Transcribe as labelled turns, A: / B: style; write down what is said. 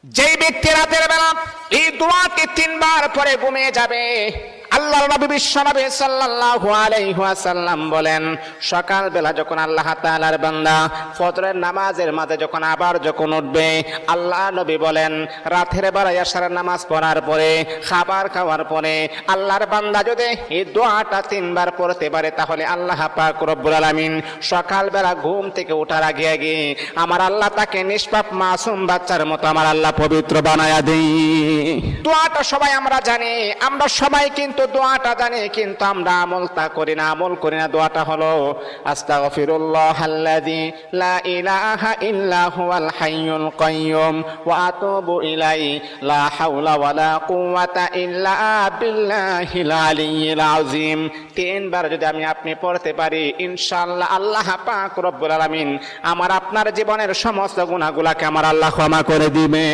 A: যেই ব্যক্তি রাতের বেলা এই দোয়াটি 3 বার পরে ঘুমিয়ে যাবে, আল্লাহর নবী বিশ্বনবী সাল্লাল্লাহু আলাইহি ওয়াসাল্লাম বলেন, সকাল বেলা যখন আল্লাহ তাআলার বান্দা ফজরের নামাজের মাঝে যখন উঠবে, আল্লাহ নবী বলেন রাতের বেলা এশারের নামাজ পড়ার পরে, খাবার খাওয়ার পরে আল্লাহর বান্দা যদি এই দোয়াটা 3 বার পড়তে পারে, তাহলে আল্লাহ পাক রব্বুল আলামিন সকাল বেলা ঘুম থেকে ওঠার আগে আগে আমার আল্লাহ তাকে নিষ্পাপ মাসুম বাচ্চার মতো আমার আল্লাহ পবিত্র বানায়া দেই। দোয়াটা সবাই আমরা জানি, আমরা সবাই কিন্তু দোয়াটা জানি, কিন্তু আমরা আমল করি না। দোয়াটা হলো আস্তাগফিরুল্লাহাল্লাযী লা ইলাহা ইল্লা হুয়াল হাইয়ুল কাইয়্যুম ওয়া আতুবু ইলাইহি লা হাওলা ওয়ালা কুওয়াতা ইল্লা বিল্লাহিল আলিয়্যিল আযীম। 3 বার যদি আপনি পড়তে পারি, ইনশাআল্লাহ আল্লাহ পাক রব্বুল আলামিন আমার আপনার জীবনের সমস্ত গুনাহগুলোকে আমার আল্লাহ ক্ষমা করে দিবে।